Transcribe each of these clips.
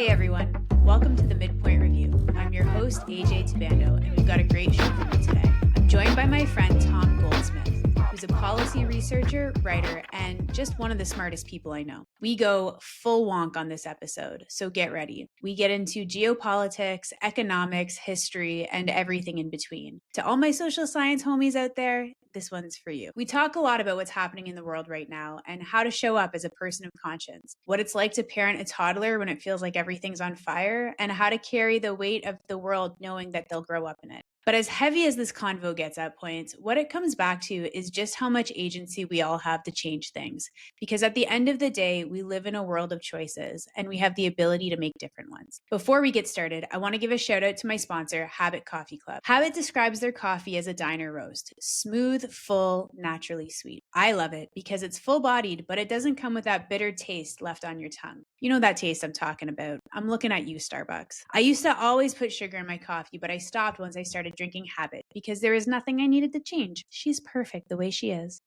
Hey everyone, welcome to the Midpoint Review. I'm your host, AJ Tabando, and we've got a great show for you today. I'm joined by my friend, Tom Goldsmith, who's a policy researcher, writer, and just one of the smartest people I know. We go full wonk on this episode, so get ready. We get into geopolitics, economics, history, and everything in between. To all my social science homies out there, this one's for you. We talk a lot about what's happening in the world right now and how to show up as a person of conscience, what it's like to parent a toddler when it feels like everything's on fire, and how to carry the weight of the world knowing that they'll grow up in it. But as heavy as this convo gets at points, what it comes back to is just how much agency we all have to change things. Because at the end of the day, we live in a world of choices and we have the ability to make different ones. Before we get started, I want to give a shout out to my sponsor, Habit Coffee Club. Habit describes their coffee as a diner roast, smooth, full, naturally sweet. I love it because it's full-bodied, but it doesn't come with that bitter taste left on your tongue. You know that taste I'm talking about. I'm looking at you, Starbucks. I used to always put sugar in my coffee, but I stopped once I started drinking Habit because there was nothing I needed to change. She's perfect the way she is.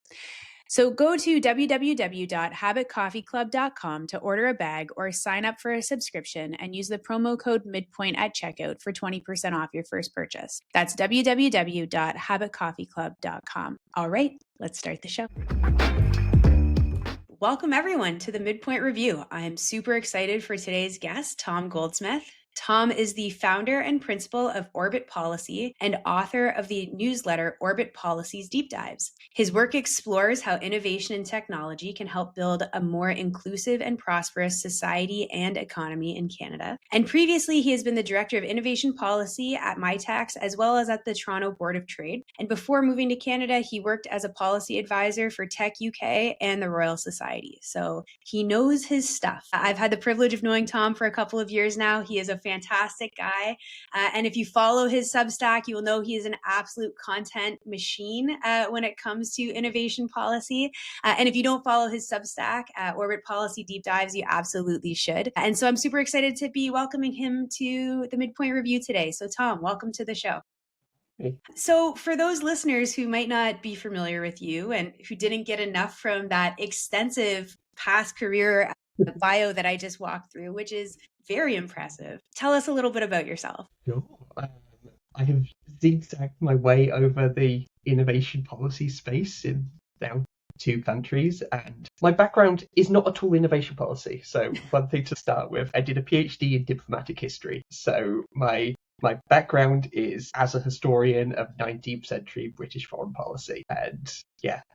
So go to www.habitcoffeeclub.com to order a bag or sign up for a subscription and use the promo code midpoint at checkout for 20% off your first purchase. That's www.habitcoffeeclub.com. All right, let's start the show. Welcome everyone to the Midpoint Review. I'm super excited for today's guest, Tom Goldsmith. Tom is the founder and principal of Orbit Policy and author of the newsletter Orbit Policy's Deep Dives. His work explores how innovation and technology can help build a more inclusive and prosperous society and economy in Canada. And previously, he has been the director of innovation policy at MyTax as well as at the Toronto Board of Trade. And before moving to Canada, he worked as a policy advisor for Tech UK and the Royal Society. So he knows his stuff. I've had the privilege of knowing Tom for a couple of years now. He is a fantastic guy. And if you follow his Substack, you will know he is an absolute content machine when it comes to innovation policy. And if you don't follow his Substack, Orbit Policy Deep Dives, you absolutely should. And so I'm super excited to be welcoming him to the Midpoint Review today. So Tom, welcome to the show. Hey. So for those listeners who might not be familiar with you and who didn't get enough from that extensive past career bio that I just walked through, which is very impressive. Tell us a little bit about yourself. Sure. I have zigzagged my way over the innovation policy space in now 2 countries, and my background is not at all innovation policy. So one thing to start with, I did a PhD in diplomatic history. So my background is as a historian of 19th century British foreign policy, and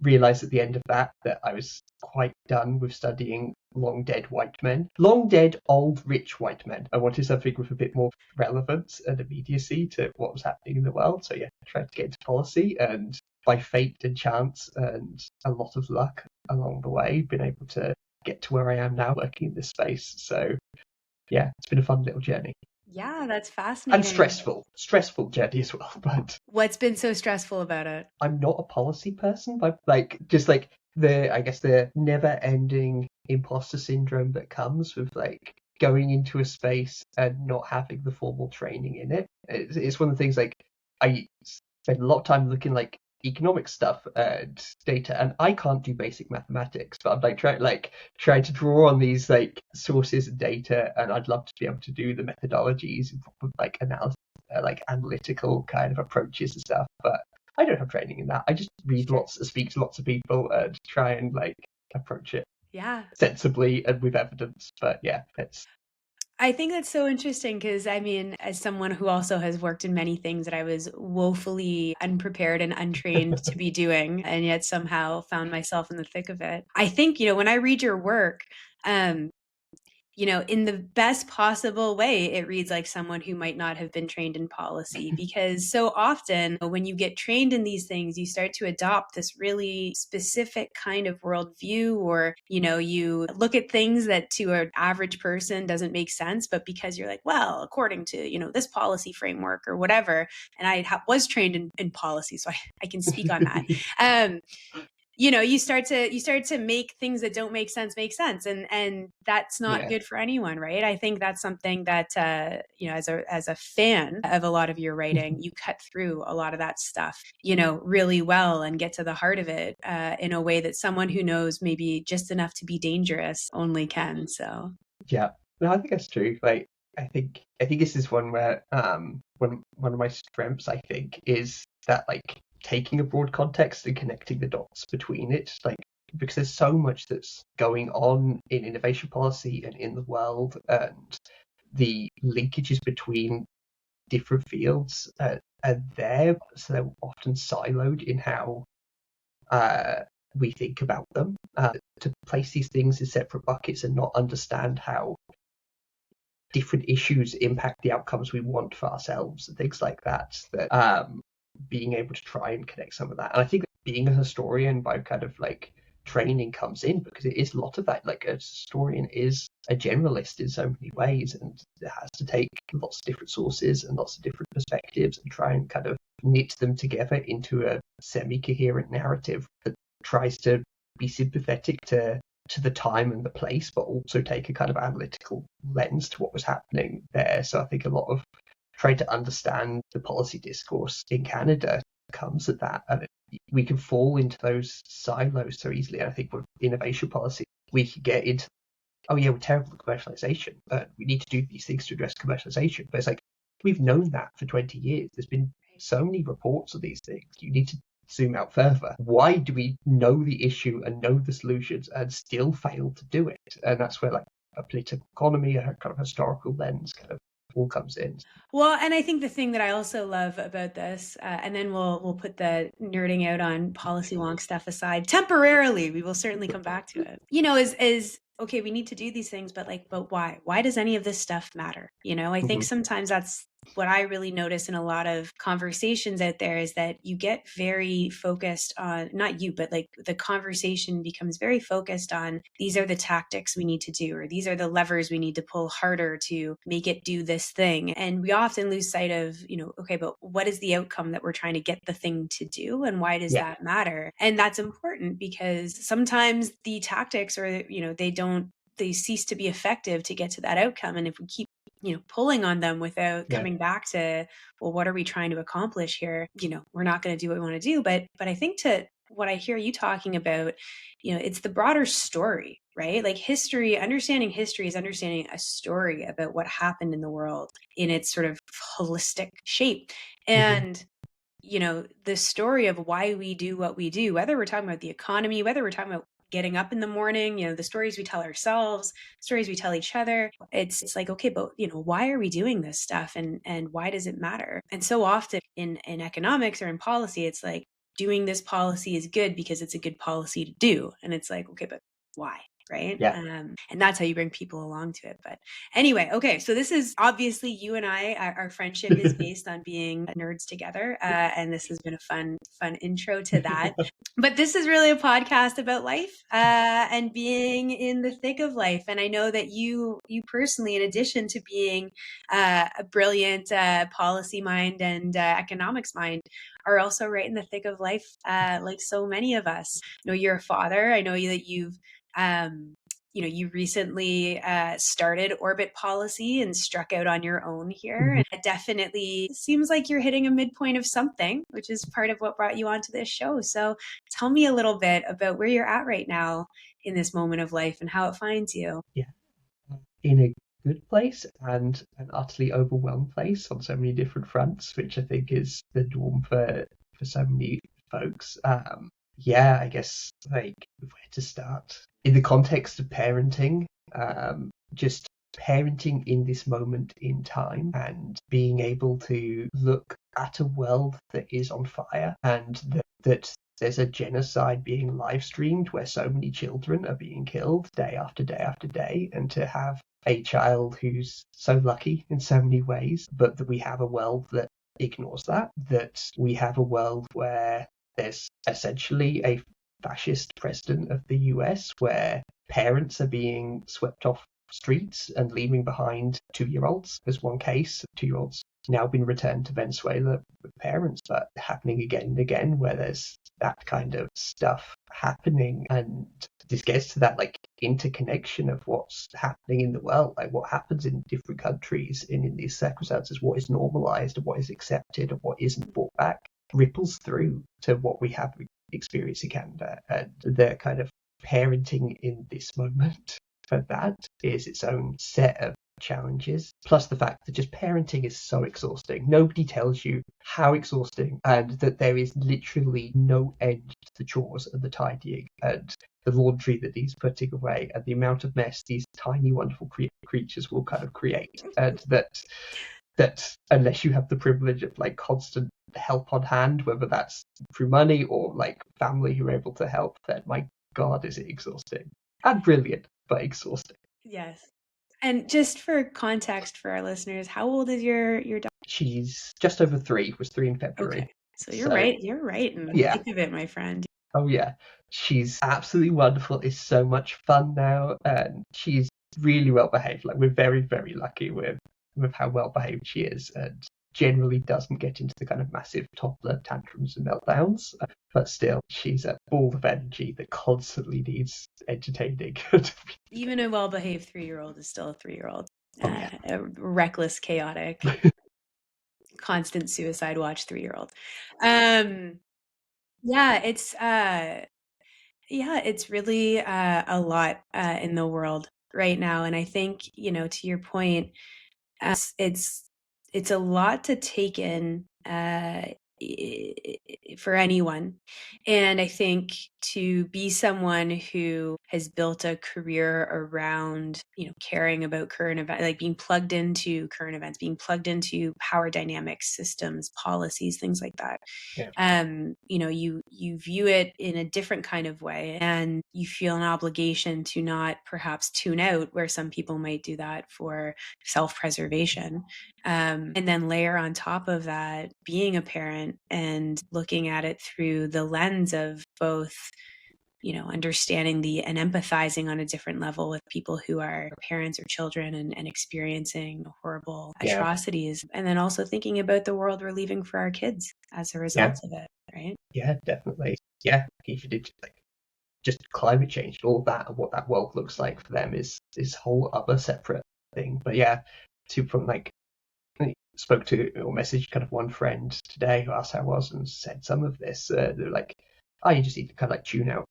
realized at the end of that I was quite done with studying long dead white men, long dead old rich white men. I wanted something with a bit more relevance and immediacy to what was happening in the world. So I tried to get into policy, and by fate and chance and a lot of luck along the way, been able to get to where I am now working in this space. So it's been a fun little journey. Yeah, that's fascinating. And stressful journey as well. But what's been so stressful about it? I'm not a policy person, but the never-ending imposter syndrome that comes with going into a space and not having the formal training in it. It's one of the things I spend a lot of time looking economic stuff and data, and I can't do basic mathematics, but I'm trying to draw on these sources and data, and I'd love to be able to do the methodologies and analysis, analytical kind of approaches and stuff, but I don't have training in that. I just read speak to lots of people and try and approach it sensibly and with evidence. But I think that's so interesting because, I mean, as someone who also has worked in many things that I was woefully unprepared and untrained to be doing, and yet somehow found myself in the thick of it. I think, when I read your work, in the best possible way, it reads like someone who might not have been trained in policy, because so often when you get trained in these things, you start to adopt this really specific kind of worldview, or, you look at things that to an average person doesn't make sense, but because you're well, according to, this policy framework or whatever, and I was trained in policy, so I can speak on that. You start to make things that don't make sense, and that's not good for anyone, right? I think that's something that as a fan of a lot of your writing, you cut through a lot of that stuff, really well, and get to the heart of it in a way that someone who knows maybe just enough to be dangerous only can. So No, I think that's true. Like, I think this is one where one of my strengths, I think, is that like taking a broad context and connecting the dots between it, like because there's so much that's going on in innovation policy and in the world, and the linkages between different fields are there, so they're often siloed in how uh, we think about them. To place these things in separate buckets and not understand how different issues impact the outcomes we want for ourselves and things like that. That being able to try and connect some of that, and I think being a historian by kind of like training comes in because it is a lot of that. Like a historian is a generalist in so many ways, and it has to take lots of different sources and lots of different perspectives and try and kind of knit them together into a semi-coherent narrative that tries to be sympathetic to the time and the place, but also take a kind of analytical lens to what was happening there. So I think a lot of trying to understand the policy discourse in Canada comes at that. And we can fall into those silos so easily. And I think with innovation policy, we can get into, oh yeah, we're terrible at commercialization. We need to do these things to address commercialization. But it's like, we've known that for 20 years. There's been so many reports of these things. You need to zoom out further. Why do we know the issue and know the solutions and still fail to do it? And that's where like a political economy, a kind of historical lens kind of all comes in. Well, and I think the thing that I also love about this, and then we'll put the nerding out on policy wonk stuff aside temporarily. We will certainly come back to it. Is okay. We need to do these things, but why? Why does any of this stuff matter? I think sometimes that's what I really notice in a lot of conversations out there is that you get very focused on, not you, but like the conversation becomes very focused on these are the tactics we need to do, or these are the levers we need to pull harder to make it do this thing. And we often lose sight of, okay, but what is the outcome that we're trying to get the thing to do? And why does that matter? And that's important because sometimes the tactics are, they cease to be effective to get to that outcome. And if we keep pulling on them without coming back to, well, what are we trying to accomplish here? We're not going to do what we want to do. But I think to what I hear you talking about, it's the broader story, right? Like understanding history is understanding a story about what happened in the world in its sort of holistic shape. And the story of why we do what we do, whether we're talking about the economy, whether we're talking about getting up in the morning, the stories we tell ourselves, stories we tell each other. It's like, okay, but why are we doing this stuff and why does it matter? And so often in economics or in policy, it's like doing this policy is good because it's a good policy to do. And it's like, okay, but why? Right. Yeah. And that's how you bring people along to it. But anyway, okay. So this is obviously you and I, our friendship is based on being nerds together. And this has been a fun intro to that. But this is really a podcast about life and being in the thick of life. And I know that you personally, in addition to being a brilliant policy mind and economics mind, are also right in the thick of life, like so many of us. You're a father. I know that you've you recently started orbit policy and struck out on your own here. And it definitely seems like you're hitting a midpoint of something, which is part of what brought you onto this show. So tell me a little bit about where you're at right now in this moment of life and how it finds you. Yeah. In a good place and an utterly overwhelmed place on so many different fronts, which I think is the norm for so many folks. I guess like where to start in the context of parenting, just parenting in this moment in time and being able to look at a world that is on fire and that there's a genocide being live streamed where so many children are being killed day after day after day, and to have a child who's so lucky in so many ways, but that we have a world that ignores that we have a world where there's essentially a fascist president of the US where parents are being swept off streets and leaving behind 2-year-olds. There's one case of 2-year-olds now been returned to Venezuela with parents, but happening again and again where there's that kind of stuff happening. And this gets to that like interconnection of what's happening in the world, like what happens in different countries and in these circumstances, what is normalized and what is accepted and what isn't brought back, ripples through to what we have experienced in Canada. And the kind of parenting in this moment for that is its own set of challenges, plus the fact that just parenting is so exhausting. Nobody tells you how exhausting, and that there is literally no end to the chores and the tidying and the laundry that needs putting away, and the amount of mess these tiny wonderful creatures will kind of create, and that unless you have the privilege of like constant help on hand, whether that's through money or like family who are able to help, then my God, is it exhausting and brilliant, but exhausting. Yes. And just for context for our listeners, how old is your daughter? She's just over 3, was 3 in February. Okay. So you're right. You're right in the Yeah. thick of it, my friend. Oh yeah. She's absolutely wonderful. It's so much fun now, and she's really well behaved. Like, we're very, very lucky with how well behaved she is, and generally doesn't get into the kind of massive toddler tantrums and meltdowns. But still, she's a ball of energy that constantly needs entertaining. Even a well-behaved 3-year-old is still a 3-year-old. Oh, yeah. A reckless, chaotic, constant suicide watch 3-year-old. Yeah, it's really a lot in the world right now, and I think, to your point, it's a lot to take in for anyone. And I think to be someone who has built a career around, caring about current events, like being plugged into current events, being plugged into power dynamics, systems, policies, things like that. Yeah. You view it in a different kind of way, and you feel an obligation to not perhaps tune out, where some people might do that for self-preservation. And then layer on top of that being a parent and looking at it through the lens of both, understanding and empathizing on a different level with people who are parents or children, and experiencing horrible atrocities. And then also thinking about the world we're leaving for our kids as a result of it, right? Yeah, definitely. Yeah, if you did like just climate change, all that, and what that world looks like for them is whole other separate thing. But yeah, from like, I spoke to or messaged kind of one friend today who asked how I was and said some of this. They're like, "Oh, you just need to kind of like tune out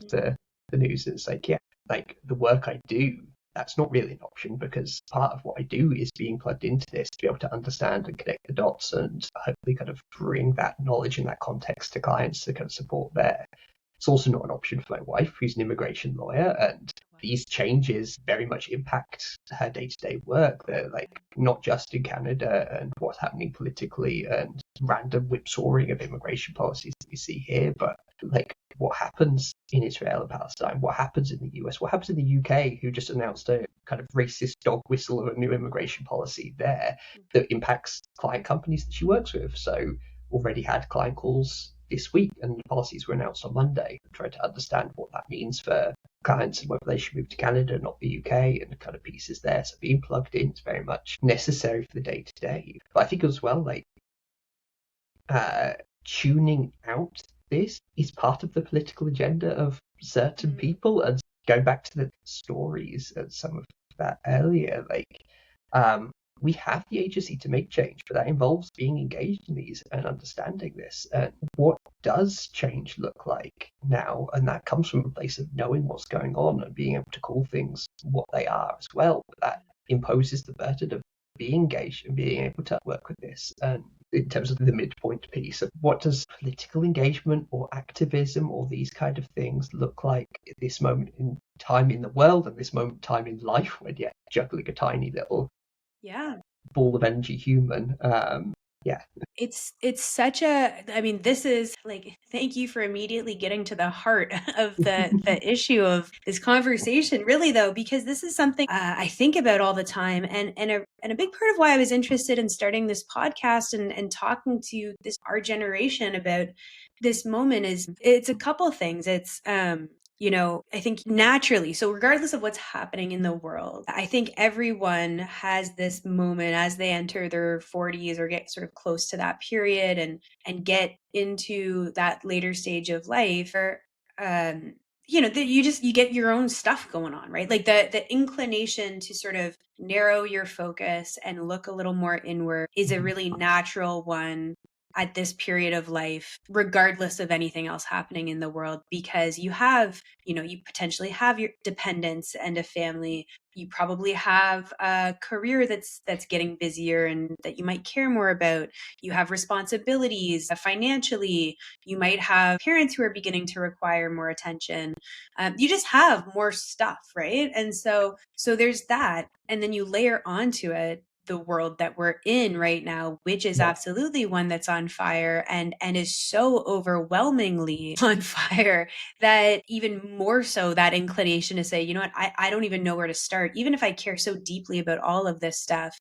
the news." And it's like, yeah, like the work I do, that's not really an option, because part of what I do is being plugged into this to be able to understand and connect the dots and hopefully kind of bring that knowledge and that context to clients to kind of support there. It's also not an option for my wife, who's an immigration lawyer, and these changes very much impact her day-to-day work. They're like not just in Canada and what's happening politically and random whipsawing of immigration policies that we see here, but like what happens in Israel and Palestine, what happens in the US, what happens in the UK, who just announced a kind of racist dog whistle of a new immigration policy there that impacts client companies that she works with. So already had client calls this week, and the policies were announced on Monday. Trying to understand what that means for clients and whether they should move to Canada, not the UK, and the kind of pieces there. So being plugged in is very much necessary for the day to day. But I think as well, like tuning out this is part of the political agenda of certain people. And going back to the stories and some of that earlier, like we have the agency to make change, but that involves being engaged in these and understanding this. And what does change look like now? And that comes from a place of knowing what's going on and being able to call things what they are as well. But that imposes the burden of being engaged and being able to work with this. And in terms of the midpoint piece of what does political engagement or activism or these kind of things look like at this moment in time in the world and this moment in time in life, when you're juggling a tiny little ball of energy human. It's such this is like, thank you for immediately getting to the heart of the issue of this conversation, really, though, because this is something I think about all the time, and a big part of why I was interested in starting this podcast and talking to our generation about this moment is it's a couple things. It's I think naturally, so regardless of what's happening in the world, I think everyone has this moment as they enter their 40s or get sort of close to that period and get into that later stage of life, or you get your own stuff going on, right? Like the inclination to sort of narrow your focus and look a little more inward is a really natural one at this period of life, regardless of anything else happening in the world, because you have, you potentially have your dependents and a family. You probably have a career that's getting busier and that you might care more about. You have responsibilities financially. You might have parents who are beginning to require more attention. You just have more stuff, right? And so there's that, and then you layer onto it the world that we're in right now, which is absolutely one that's on fire and is so overwhelmingly on fire that even more so that inclination to say, you know what, I don't even know where to start, even if I care so deeply about all of this stuff.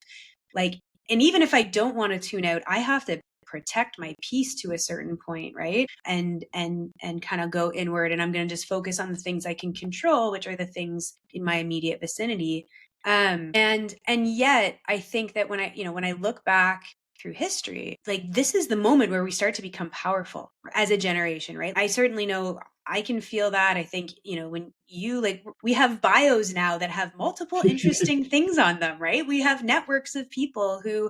Like, and even if I don't want to tune out, I have to protect my peace to a certain point, right? And kind of go inward, and I'm going to just focus on the things I can control, which are the things in my immediate vicinity. And yet I think that when I look back through history, like, this is the moment where we start to become powerful as a generation, right? I certainly know I can feel that. I think, when we have bios now that have multiple interesting things on them, right? We have networks of people who,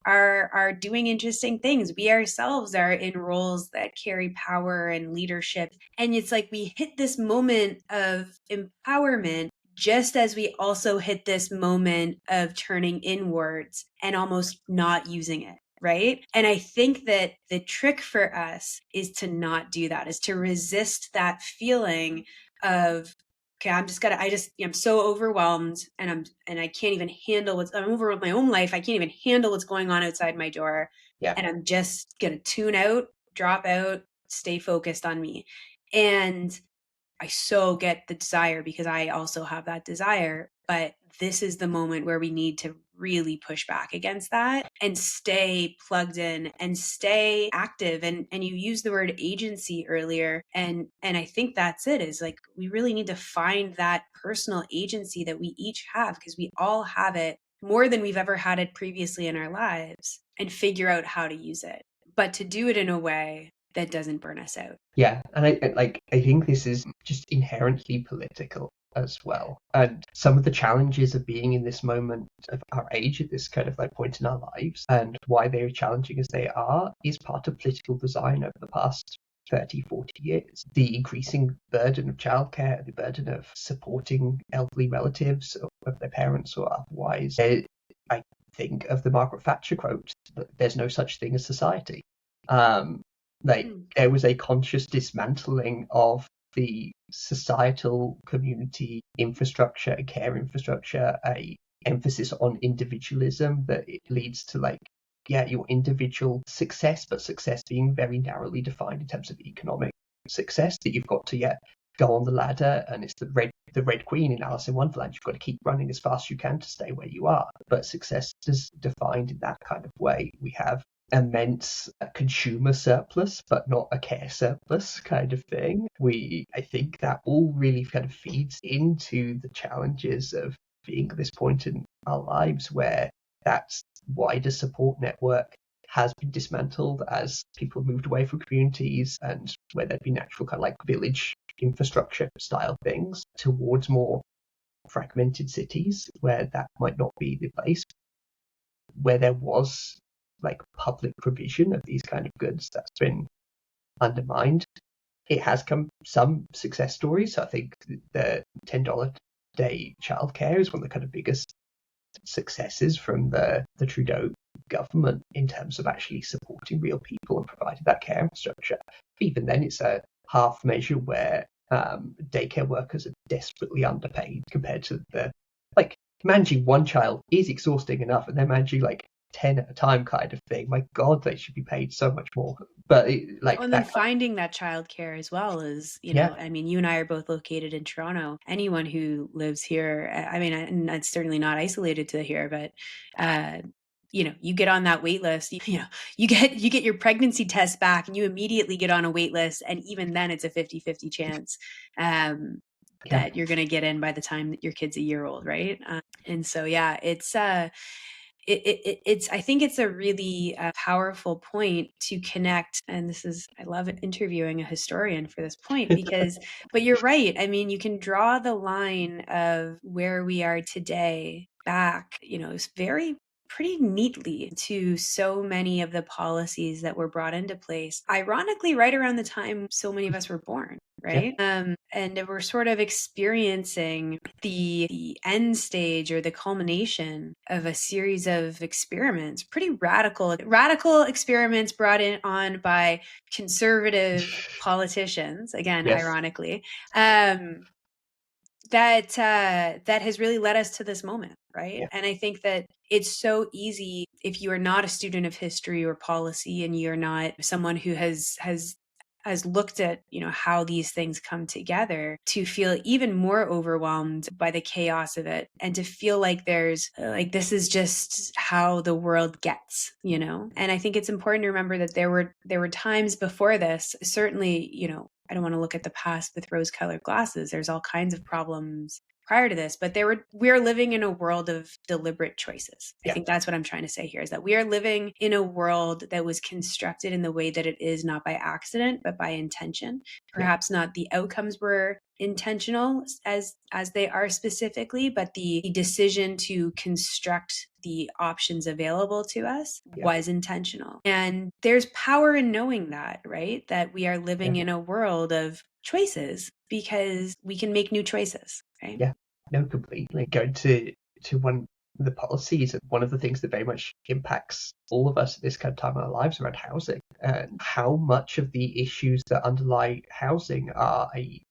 are doing interesting things. We ourselves are in roles that carry power and leadership. And it's like we hit this moment of empowerment just as we also hit this moment of turning inwards and almost not using it. Right. And I think that the trick for us is to not do that, is to resist that feeling of, okay, I'm so overwhelmed and I can't even handle I'm over with my own life. I can't even handle what's going on outside my door. Yeah. And I'm just going to tune out, drop out, stay focused on me. And I so get the desire, because I also have that desire. But this is the moment where we need to really push back against that and stay plugged in and stay active. And you used the word agency earlier. And I think that's it, is like, we really need to find that personal agency that we each have, because we all have it more than we've ever had it previously in our lives, and figure out how to use it, but to do it in a way that doesn't burn us out. Yeah, and I think this is just inherently political as well. And some of the challenges of being in this moment of our age at this kind of like point in our lives, and why they're challenging as they are, is part of political design over the past 30, 40 years. The increasing burden of childcare, the burden of supporting elderly relatives of their parents or otherwise. I think of the Margaret Thatcher quote, that there's no such thing as society. There was a conscious dismantling of the societal community infrastructure and care infrastructure, a emphasis on individualism that it leads to your individual success, but success being very narrowly defined in terms of economic success, that you've got to go on the ladder, and it's the Red Queen in Alice in Wonderland. You've got to keep running as fast as you can to stay where you are. But success is defined in that kind of way. We have immense consumer surplus, but not a care surplus kind of thing. I think that all really kind of feeds into the challenges of being at this point in our lives where that wider support network has been dismantled as people moved away from communities, and where there'd been actual kind of like village infrastructure style things towards more fragmented cities where that might not be the place, where there was public provision of these kind of goods that's been undermined. It has come some success stories. I think the $10 day childcare is one of the kind of biggest successes from the Trudeau government in terms of actually supporting real people and providing that care infrastructure. Even then, it's a half measure where daycare workers are desperately underpaid compared to managing one child is exhausting enough, and they're managing 10 at a time kind of thing. My God, they should be paid so much more. But and then finding that childcare as well is, I mean, you and I are both located in Toronto. Anyone who lives here, I mean, and it's certainly not isolated to here, but you get on that wait list, you get your pregnancy test back and you immediately get on a wait list. And even then it's a 50-50 chance that you're going to get in by the time that your kid's a year old. Right. And so, yeah, it's I think it's a really powerful point to connect. And I love interviewing a historian for this point, but you're right. I mean, you can draw the line of where we are today back, it's very pretty neatly to so many of the policies that were brought into place, ironically, right around the time so many of us were born. Yeah. Right. And we're sort of experiencing the end stage or the culmination of a series of experiments, pretty radical experiments brought on by conservative politicians, again, Yes. ironically, that has really led us to this moment, right? Yeah. And I think that it's so easy if you are not a student of history or policy and you're not someone who has looked at, how these things come together, to feel even more overwhelmed by the chaos of it and to feel like there's like this is just how the world gets. And I think it's important to remember that there were times before this, certainly, I don't want to look at the past with rose-colored glasses. There's all kinds of problems prior to this, but we're living in a world of deliberate choices. I Yeah. think that's what I'm trying to say here, is that we are living in a world that was constructed in the way that it is, not by accident, but by intention. Perhaps not the outcomes were intentional as they are specifically, but the decision to construct the options available to us was intentional. And there's power in knowing that, right? That we are living in a world of choices because we can make new choices, right? Yeah, no, completely. Going to one of the policies, and one of the things that very much impacts all of us at this kind of time in our lives around housing, and how much of the issues that underlie housing are a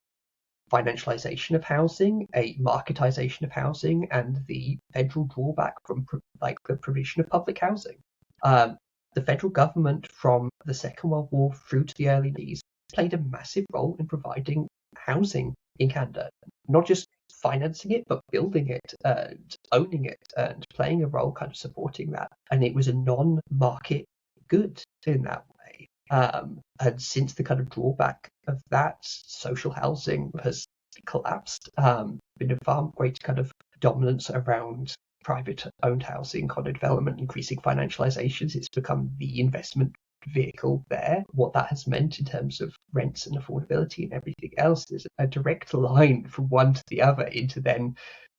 financialization of housing, a marketization of housing, and the federal drawback from the provision of public housing. The federal government from the Second World War through to the early 90s played a massive role in providing housing in Canada, not just financing it, but building it and owning it and playing a role kind of supporting that. And it was a non-market good in that way. And since the kind of drawback of that, social housing has collapsed. Been a far greater kind of dominance around private owned housing, condo development, increasing financializations. It's become the investment vehicle there. What that has meant in terms of rents and affordability and everything else is a direct line from one to the other into then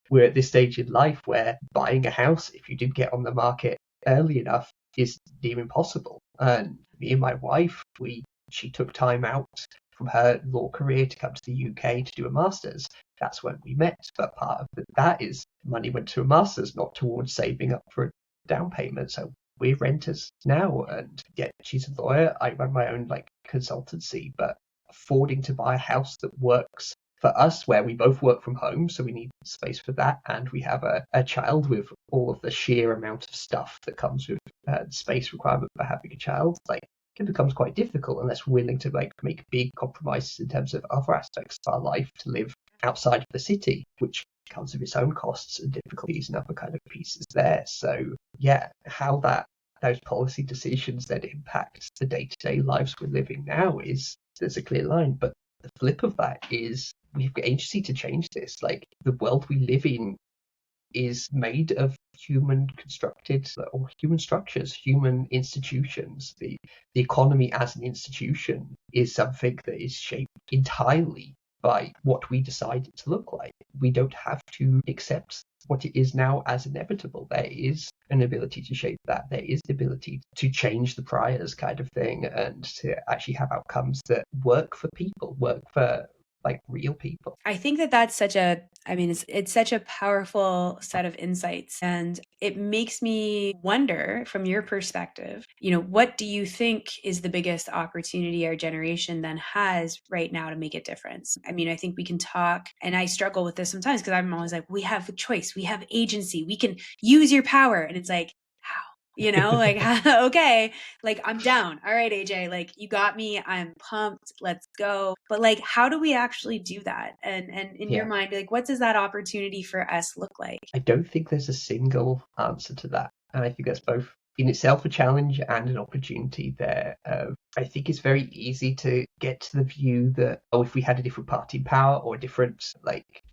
we're at this stage in life where buying a house, if you did get on the market early enough, is near impossible. And me and my wife, she took time out from her law career to come to the UK to do a master's. That's when we met. But part of that is money went to a master's, not towards saving up for a down payment. So we're renters now, and yeah, she's a lawyer. I run my own consultancy, but affording to buy a house that works for us, where we both work from home, so we need space for that, and we have a child with all of the sheer amount of stuff that comes with space requirement for having a child, it becomes quite difficult unless we're willing to make big compromises in terms of other aspects of our life to live outside of the city, which comes with its own costs and difficulties and other kind of pieces there. So yeah, how those policy decisions then impact the day-to-day lives we're living now there's a clear line. But the flip of that is we've got agency to change this. The world we live in is made of human constructed or human structures, human institutions. The economy as an institution is something that is shaped entirely by what we decide it to look like. We don't have to accept what it is now as inevitable. There is an ability to shape that. There is the ability to change the priors kind of thing, and to actually have outcomes that work for people, work for real people. I think that's it's such a powerful set of insights, and it makes me wonder, from your perspective, what do you think is the biggest opportunity our generation then has right now to make a difference? I think we can talk, and I struggle with this sometimes because I'm always like, we have a choice, we have agency, we can use your power. And it's like, how? Okay, I'm down. All right, AJ, you got me. I'm pumped. Let's go. But how do we actually do that? And in your mind, what does that opportunity for us look like? I don't think there's a single answer to that. And I think that's both in itself a challenge and an opportunity there. I think it's very easy to get to the view that, if we had a different party in power or a different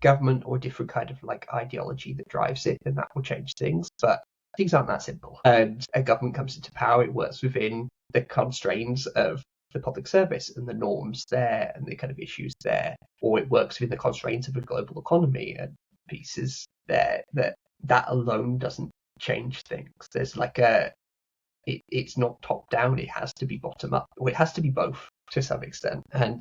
government or a different kind of ideology that drives it, then that will change things. But things aren't that simple. And a government comes into power, it works within the constraints of the public service and the norms there and the kind of issues there, or it works within the constraints of a global economy and pieces there that alone doesn't change things. There's it's not top down, it has to be bottom up, or it has to be both to some extent. And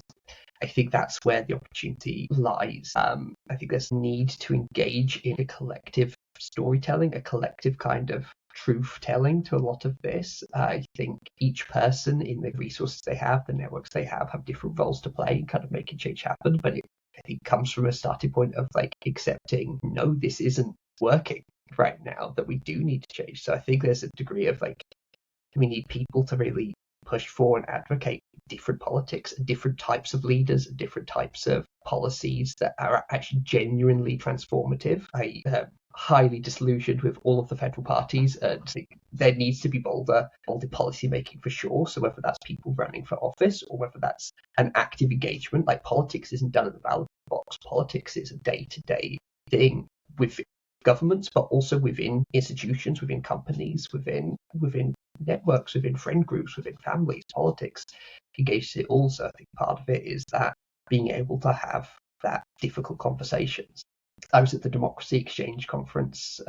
I think that's where the opportunity lies. I think there's a need to engage in a collective storytelling, a collective kind of truth telling to a lot of this. I think each person in the resources they have, the networks they have different roles to play in kind of making change happen. But I think comes from a starting point of accepting, no, this isn't working right now, that we do need to change. So I think there's a degree of we need people to really push for and advocate different politics, different types of leaders, different types of policies that are actually genuinely transformative. I am highly disillusioned with all of the federal parties, and there needs to be bolder policy making for sure. So whether that's people running for office or whether that's an active engagement, politics isn't done at the ballot box. Politics is a day-to-day thing with governments, but also within institutions, within companies, within networks, within friend groups, within families. Politics engages it all. So I think part of it is that being able to have that difficult conversations. I was at the Democracy Exchange conference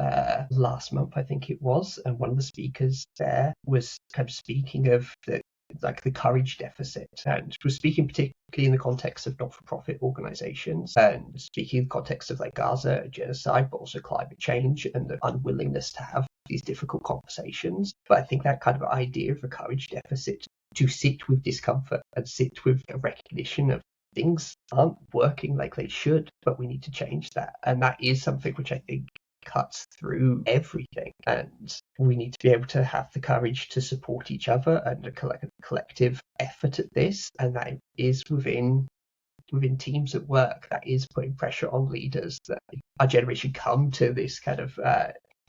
last month, I think it was, and one of the speakers there was kind of speaking of the courage deficit, and was speaking particularly in the context of not-for-profit organizations, and speaking in the context of Gaza genocide, but also climate change and the unwillingness to have these difficult conversations. But I think that kind of idea of a courage deficit to sit with discomfort and sit with a recognition of things aren't working like they should, but we need to change that. And that is something which I think cuts through everything, and we need to be able to have the courage to support each other and a collective effort at this, and that is within teams at work. That is putting pressure on leaders that our generation come to this kind of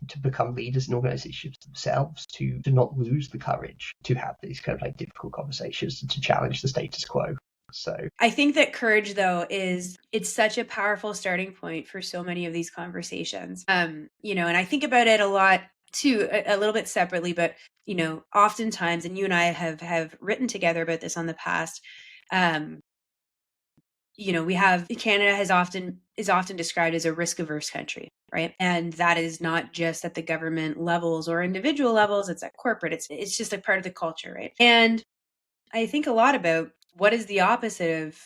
to become leaders in organizations themselves, to not lose the courage to have these kind of difficult conversations and to challenge the status quo. So I think that courage, though, it's such a powerful starting point for so many of these conversations. And I think about it a lot too, a little bit separately, but oftentimes, and you and I have written together about this on the past. We have Canada is often described as a risk-averse country, right? And that is not just at the government levels or individual levels; it's at corporate. It's just a part of the culture, right? And I think a lot about what is the opposite of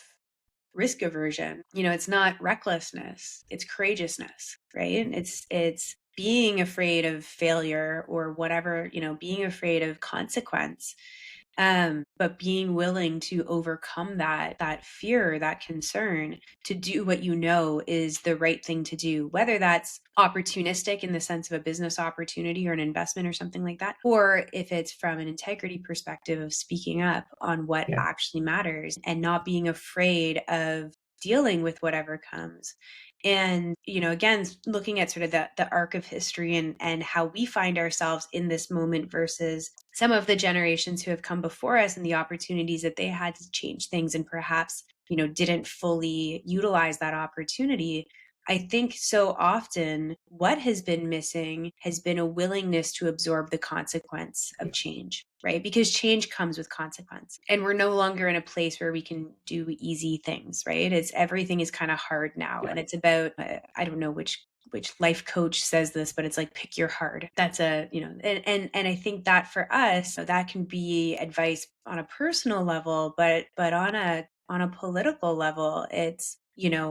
risk aversion. It's not recklessness, it's courageousness, right? It's being afraid of failure or whatever, being afraid of consequence. But being willing to overcome that fear, that concern, to do what is the right thing to do, whether that's opportunistic in the sense of a business opportunity or an investment or something like that, or if it's from an integrity perspective of speaking up on what actually matters and not being afraid of dealing with whatever comes. And, again, looking at sort of the arc of history and how we find ourselves in this moment versus some of the generations who have come before us and the opportunities that they had to change things and perhaps, didn't fully utilize that opportunity. I think so often what has been missing has been a willingness to absorb the consequence of change, right? Because change comes with consequence. And we're no longer in a place where we can do easy things, right? Everything is kind of hard now. And it's about, I don't know which life coach says this, but it's pick your hard. That's and I think that for us, that can be advice on a personal level, but on a political level, it's,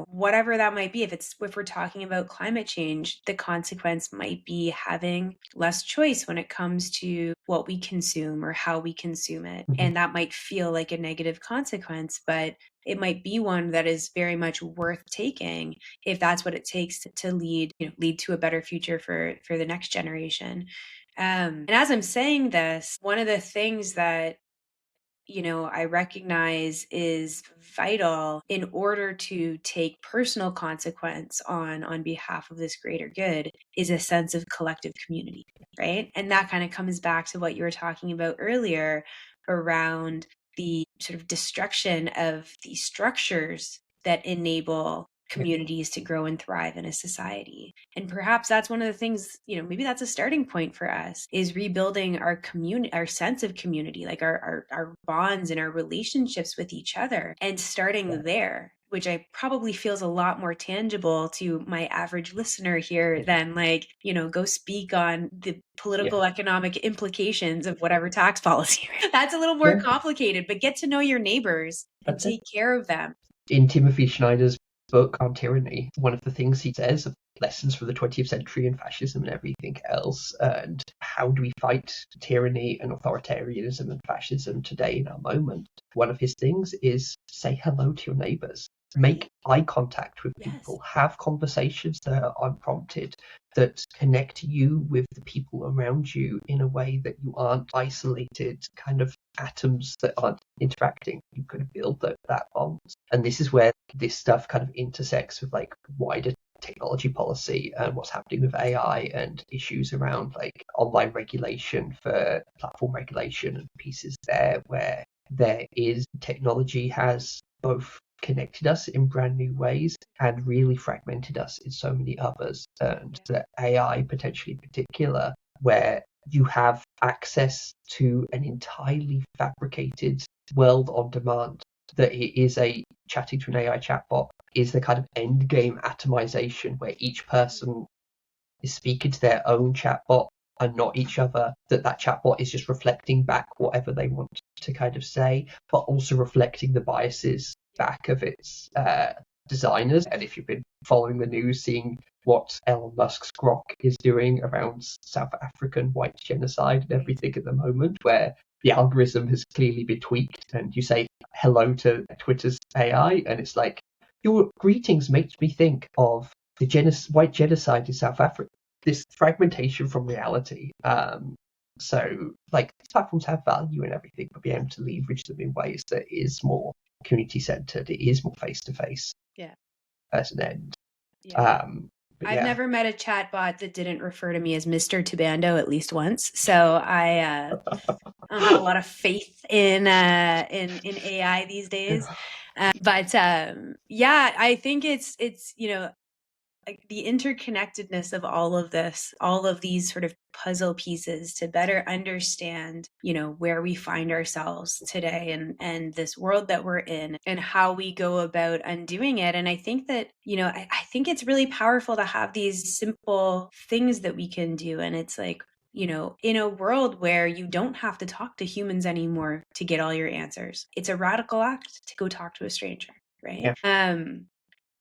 whatever that might be. If we're talking about climate change, the consequence might be having less choice when it comes to what we consume or how we consume it. Mm-hmm. And that might feel like a negative consequence, but it might be one that is very much worth taking if that's what it takes to lead to a better future for the next generation. And as I'm saying this, one of the things that I recognize is vital in order to take personal consequence on behalf of this greater good is a sense of collective community, right? And that kind of comes back to what you were talking about earlier around the sort of destruction of the structures that enable communities to grow and thrive in a society. And perhaps that's one of the things, maybe that's a starting point for us, is rebuilding our community, our sense of community, our bonds and our relationships with each other, and starting there which I probably feels a lot more tangible to my average listener here than like, go speak on the political economic implications of whatever tax policy. That's a little more complicated, but get to know your neighbors and take care of them. In Timothy Schneider's book on tyranny, one of the things he says of lessons from the 20th century and fascism and everything else, and how do we fight tyranny and authoritarianism and fascism today in our moment, one of his things is say hello to your neighbors. Make eye contact with people, have conversations that are unprompted, that connect you with the people around you in a way that you aren't isolated kind of atoms that aren't interacting. You can build that bond. And this is where this stuff kind of intersects with like wider technology policy and what's happening with AI and issues around like online regulation for platform regulation and pieces there where there is technology has both connected us in brand new ways and really fragmented us in so many others. And the AI potentially in particular, where you have access to an entirely fabricated world on demand, that it is a chatting to an AI chatbot is the kind of end game atomization where each person is speaking to their own chatbot and not each other, that chatbot is just reflecting back whatever they want to kind of say, but also reflecting the biases back of its designers. And if you've been following the news, seeing what Elon Musk's Grok is doing around South African white genocide and everything at the moment, where the algorithm has clearly been tweaked and you say hello to Twitter's AI and it's like, your greetings makes me think of the white genocide in South Africa. This fragmentation from reality. So like these platforms have value and everything, but be able to leverage them in ways that is more community centered, it is more face to face. As an end. I've never met a chatbot that didn't refer to me as Mr. Tabando at least once. So I don't have a lot of faith in AI these days. But I think it's like the interconnectedness of all of this, all of these sort of puzzle pieces to better understand, where we find ourselves today and this world that we're in and how we go about undoing it. And I think that, I think it's really powerful to have these simple things that we can do. And it's like, in a world where you don't have to talk to humans anymore to get all your answers, it's a radical act to go talk to a stranger, right?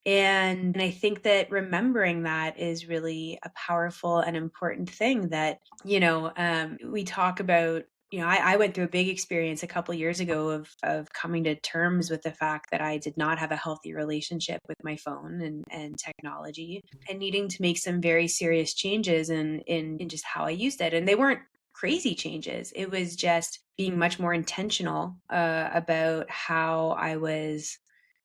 And I think that remembering that is really a powerful and important thing that, we talk about. I went through a big experience a couple years ago of coming to terms with the fact that I did not have a healthy relationship with my phone and technology and needing to make some very serious changes in just how I used it. And they weren't crazy changes. It was just being much more intentional about how I was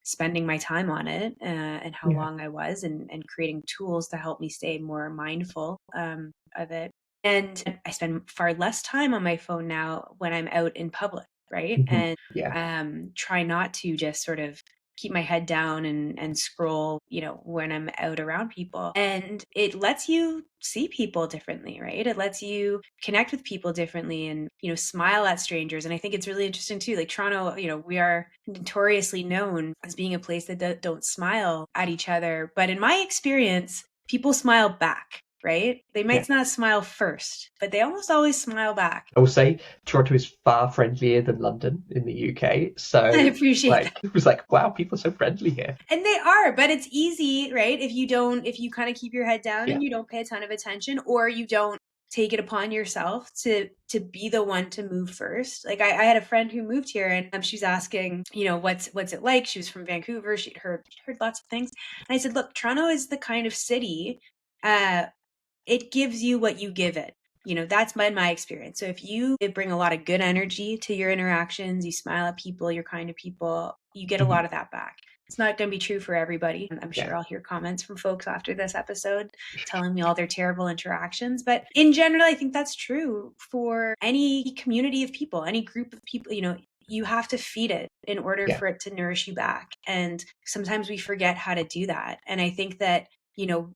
spending my time on it and how long I was and creating tools to help me stay more mindful of it. And I spend far less time on my phone now when I'm out in public, right? And try not to just sort of keep my head down and scroll, when I'm out around people. And it lets you see people differently, right? It lets you connect with people differently and, smile at strangers. And I think it's really interesting too. Like Toronto, we are notoriously known as being a place that don't smile at each other. But in my experience, people smile back. Right? They might not smile first, but they almost always smile back. I will say Toronto is far friendlier than London in the UK. So I appreciate that. It was like, wow, people are so friendly here. And they are, but it's easy, right? If you kind of keep your head down and you don't pay a ton of attention, or you don't take it upon yourself to be the one to move first. Like I had a friend who moved here and she was asking, what's it like? She was from Vancouver. She'd heard lots of things. And I said, look, Toronto is the kind of city, it gives you what you give it. That's been my experience. So if you bring a lot of good energy to your interactions, you smile at people, you're kind to people, you get a lot of that back. It's not going to be true for everybody. I'm sure I'll hear comments from folks after this episode telling me all their terrible interactions. But in general, I think that's true for any community of people, any group of people. You have to feed it in order for it to nourish you back. And sometimes we forget how to do that. And I think that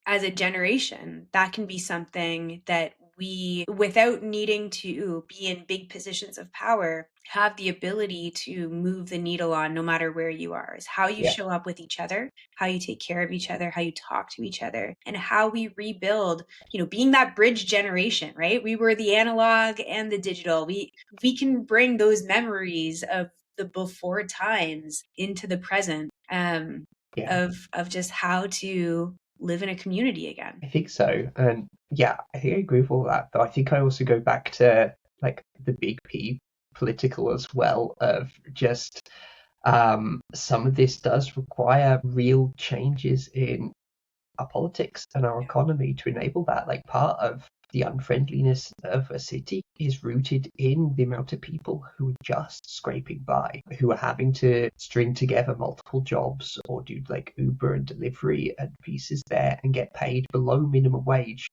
as a generation, that can be something that we, without needing to be in big positions of power, have the ability to move the needle on no matter where you are. Is how you Yeah. show up with each other, how you take care of each other, how you talk to each other, and how we rebuild, being that bridge generation, right? We were the analog and the digital. We can bring those memories of the before times into the present, Yeah. of just how to live in a community again. I think so. And yeah, I think I agree with all that. But I think I also go back to like the big P political as well of just some of this does require real changes in our politics and our economy to enable that. Like part of the unfriendliness of a city is rooted in the amount of people who are just scraping by, who are having to string together multiple jobs or do like Uber and delivery and pieces there and get paid below minimum wage.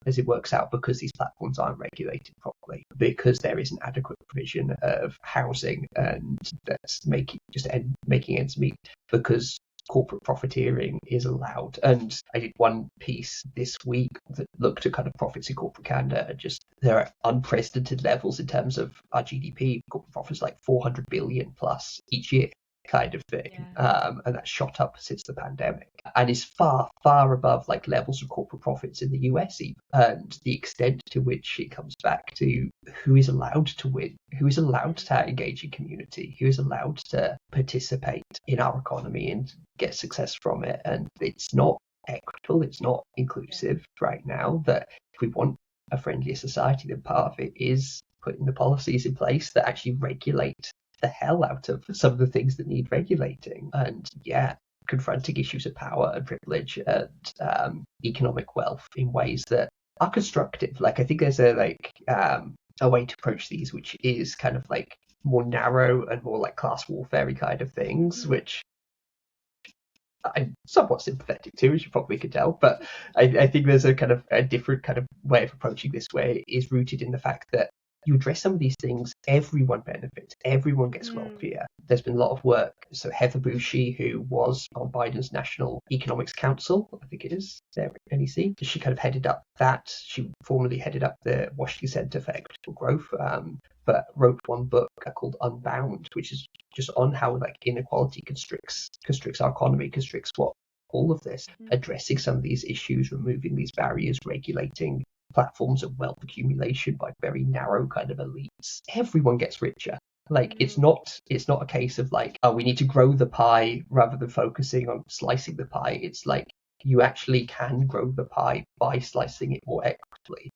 As it works out, because these platforms aren't regulated properly, because there isn't adequate provision of housing, and that's making ends meet, because corporate profiteering is allowed. And I did one piece this week that looked at kind of profits in corporate Canada, and just there are unprecedented levels in terms of our GDP. Corporate profits like 400 billion plus each year, kind of thing. And that shot up since the pandemic and is far, far above like levels of corporate profits in the US even. And the extent to which it comes back to who is allowed to win, who is allowed to engage in community, who is allowed to participate in our economy and get success from it. And it's not equitable, it's not inclusive right now. That if we want a friendlier society, then part of it is putting the policies in place that actually regulate the hell out of some of the things that need regulating. And yeah, confronting issues of power and privilege and economic wealth in ways that are constructive. Like I think there's a way to approach these which is kind of like more narrow and more like class warfare kind of things, which I'm somewhat sympathetic to, as you probably could tell. But I think there's a kind of a different kind of way of approaching this where it is rooted in the fact that you address some of these things, everyone benefits, everyone gets wealthier. There's been a lot of work. So Heather Boushey, who was on Biden's National Economics Council, I think it is, there at NEC, she kind of headed up that. She formerly headed up the Washington Center for Equitable Growth, but wrote one book called Unbound, which is just on how like inequality constricts our economy, constricts what all of this, addressing some of these issues, removing these barriers, regulating platforms of wealth accumulation by very narrow kind of elites. Everyone gets richer. Like it's not a case of like, oh, we need to grow the pie rather than focusing on slicing the pie. It's like you actually can grow the pie by slicing it more equitably.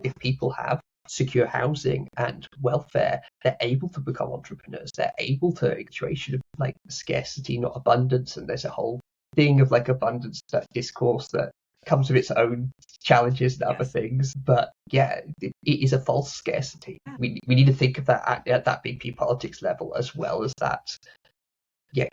If people have secure housing and welfare, they're able to become entrepreneurs. They're able to a situation of like scarcity, not abundance. And there's a whole thing of like abundance, that discourse that comes with its own challenges and other things. But yeah, it is a false scarcity. We need to think of that at that big P politics level as well as that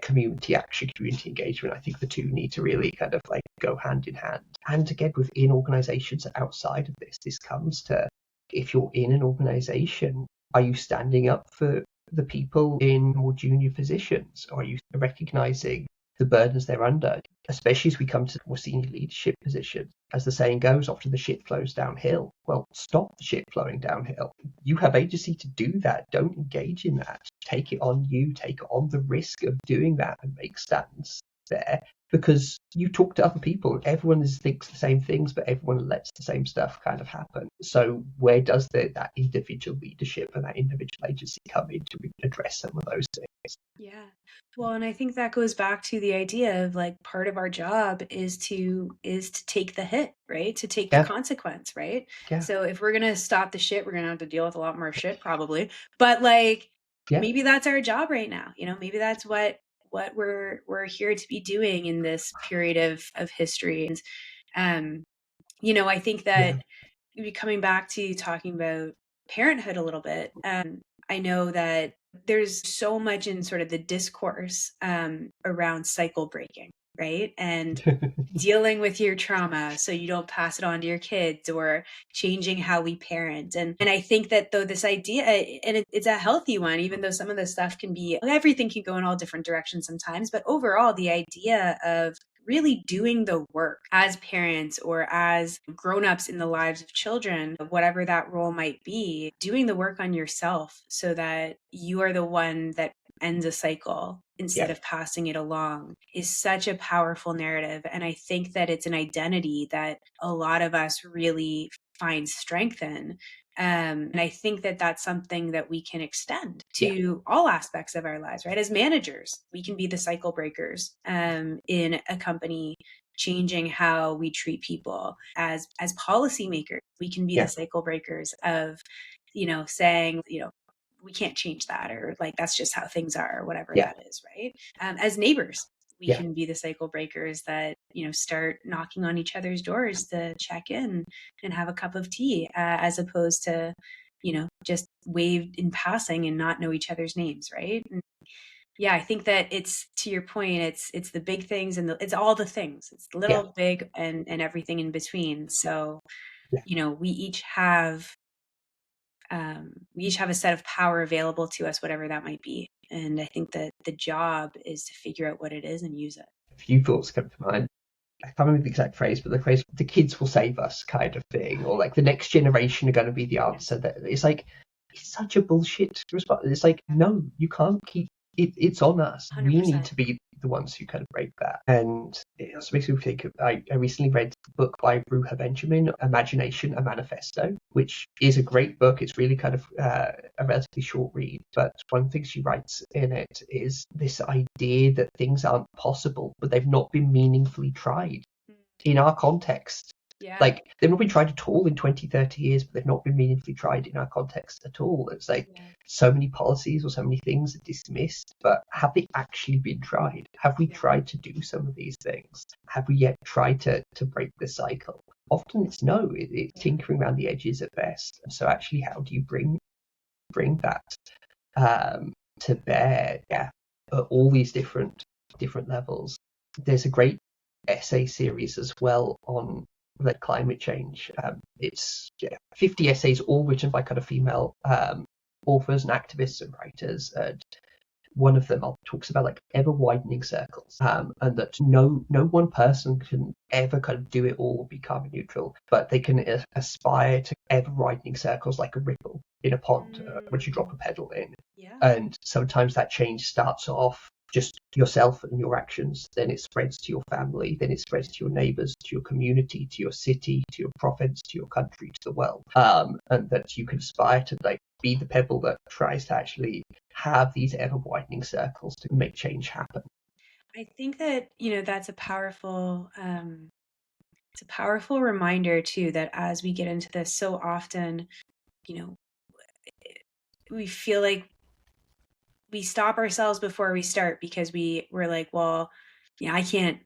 community action, community engagement. I think the two need to really kind of like go hand in hand. And again, within organizations outside of this comes to, if you're in an organization, are you standing up for the people in more junior positions? Or are you recognizing the burdens they're under, especially as we come to more senior leadership positions? As the saying goes, often the shit flows downhill. Well, stop the shit flowing downhill. You have agency to do that. Don't engage in that. Take it on you. Take on the risk of doing that and make stands there, because you talk to other people. Everyone thinks the same things, but everyone lets the same stuff kind of happen. So where does that individual leadership and that individual agency come in to address some of those things? Yeah. Well, and I think that goes back to the idea of like part of our job is to take the hit, right? To take the consequence, right? Yeah. So if we're gonna stop the shit, we're gonna have to deal with a lot more shit probably. But like maybe that's our job right now. Maybe that's what we're here to be doing in this period of history. And I think that coming back to talking about parenthood a little bit, I know that there's so much in sort of the discourse around cycle breaking, right? And dealing with your trauma so you don't pass it on to your kids, or changing how we parent. And I think that though this idea, and it's a healthy one, even though some of the stuff everything can go in all different directions sometimes, but overall the idea of really doing the work as parents or as grown-ups in the lives of children, whatever that role might be, doing the work on yourself so that you are the one that ends a cycle instead of passing it along is such a powerful narrative. And I think that it's an identity that a lot of us really find strength in. And I think that that's something that we can extend to all aspects of our lives, right? As managers, we can be the cycle breakers in a company, changing how we treat people. As policymakers, we can be the cycle breakers of, saying, we can't change that, or like, that's just how things are, or whatever that is, right? As neighbors, we can be the cycle breakers that, start knocking on each other's doors to check in and have a cup of tea, as opposed to, just wave in passing and not know each other's names, right? And yeah, I think that it's, to your point, it's the big things and it's all the things. It's little, big, and everything in between. So, we each have a set of power available to us, whatever that might be. And I think that the job is to figure out what it is and use it. A few thoughts come to mind. I can't remember the exact phrase, but the phrase "the kids will save us" kind of thing, or like the next generation are going to be the answer. That it's like, it's such a bullshit response. It's like, no, you can't keep it. It's on us. 100%. We need to be the ones who kind of break that. And it also makes me think of, I recently read a book by Ruha Benjamin, Imagination, a Manifesto, which is a great book. It's really kind of a relatively short read, but one thing she writes in it is this idea that things aren't possible, but they've not been meaningfully tried in our context. Like, they've not been tried at all in 20, 30 years, but they've not been meaningfully tried in our context at all. It's like so many policies or so many things are dismissed, but have they actually been tried? Have we tried to do some of these things? Have we yet tried to break the cycle? Often it's no, it's tinkering around the edges at best. So actually, how do you bring that to bear at all these different levels? There's a great essay series as well on like climate change. It's 50 essays, all written by kind of female authors and activists and writers. And one of them talks about like ever widening circles, and that no one person can ever kind of do it all or be carbon neutral, but they can aspire to ever widening circles like a ripple in a pond once you drop a pebble in. And sometimes that change starts off just yourself and your actions, then it spreads to your family, then it spreads to your neighbors, to your community, to your city, to your province, to your country, to the world. And that you can aspire to like be the pebble that tries to actually have these ever widening circles to make change happen. I think that, that's a powerful reminder too, that as we get into this, so often, we feel like we stop ourselves before we start because we're like, well, I can't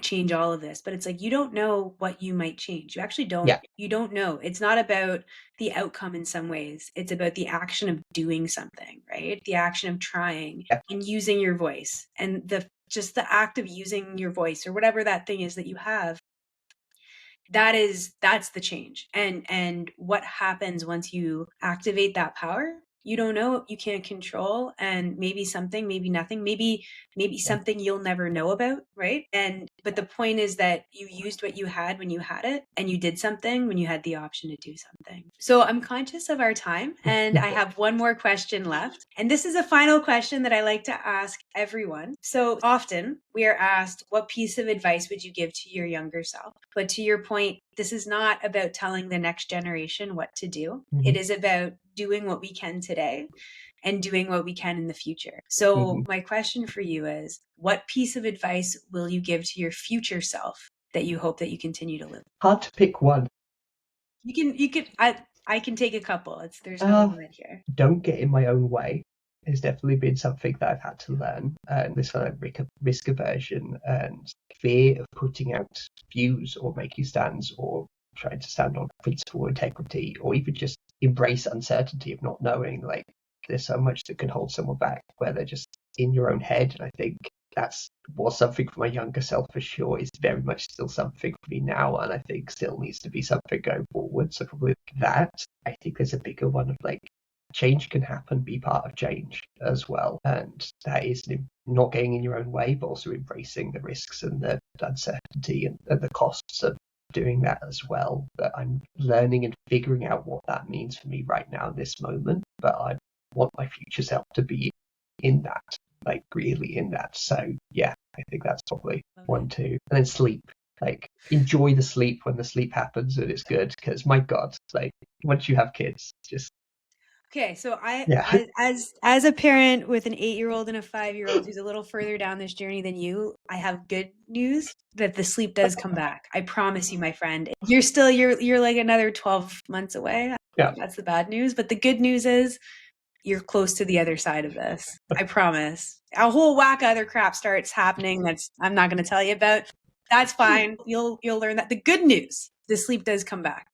change all of this. But it's like, you don't know what you might change. You actually don't. You don't know. It's not about the outcome in some ways. It's about the action of doing something, right? The action of trying and using your voice, and just the act of using your voice or whatever that thing is that you have. That's the change. And what happens once you activate that power, you don't know, you can't control, and maybe something, maybe nothing, maybe something you'll never know about, right? But the point is that you used what you had when you had it, and you did something when you had the option to do something. So I'm conscious of our time, and I have one more question left. And this is a final question that I like to ask everyone. So often we are asked, what piece of advice would you give to your younger self? But to your point, this is not about telling the next generation what to do. Mm-hmm. It is about doing what we can today and doing what we can in the future. So my question for you is, what piece of advice will you give to your future self that you hope that you continue to live? Hard to pick one. I can take a couple. There's no limit here. Don't get in my own way. Has definitely been something that I've had to learn, and this kind of risk aversion and fear of putting out views or making stands or trying to stand on principle, integrity, or even just embrace uncertainty of not knowing. Like, there's so much that can hold someone back where they're just in your own head, and I think was something for my younger self for sure. Is very much still something for me now, and I think still needs to be something going forward. So probably that. I think there's a bigger one of like, change can happen, be part of change as well. And that is not getting in your own way, but also embracing the risks and the uncertainty and the costs of doing that as well. But I'm learning and figuring out what that means for me right now in this moment. But I want my future self to be in that, like really in that. So yeah, I think that's probably one, two. And then sleep. Like enjoy the sleep when the sleep happens and it's good, because my God, like once you have kids, just Okay, so yeah. as a parent with an 8-year-old and a 5-year-old who's a little further down this journey than you, I have good news that the sleep does come back. I promise you, my friend. You're like another 12 months away. Yeah. That's the bad news, but the good news is you're close to the other side of this. I promise. A whole whack of other crap starts happening that's I'm not going to tell you about. That's fine. You'll learn that. The good news, the sleep does come back.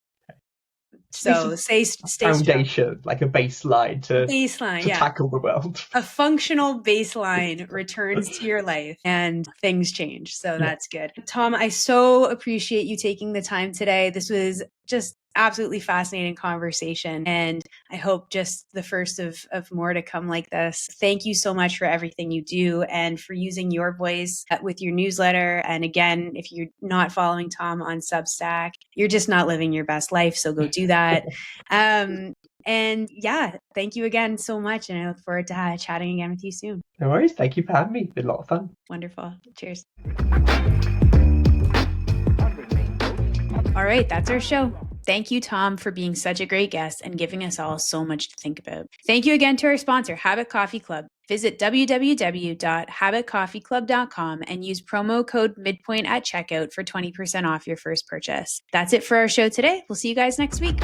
So stay strong. Foundation, like a baseline to tackle the world. A functional baseline returns to your life and things change. So that's good. Tom, I so appreciate you taking the time today. This was just absolutely fascinating conversation. And I hope just the first of more to come like this. Thank you so much for everything you do and for using your voice with your newsletter. And again, if you're not following Tom on Substack, you're just not living your best life. So go do that. And yeah, thank you again so much. And I look forward to chatting again with you soon. No worries. Thank you for having me. It's been a lot of fun. Wonderful. Cheers. All right, that's our show. Thank you, Tom, for being such a great guest and giving us all so much to think about. Thank you again to our sponsor, Habit Coffee Club. Visit www.habitcoffeeclub.com and use promo code midpoint at checkout for 20% off your first purchase. That's it for our show today. We'll see you guys next week.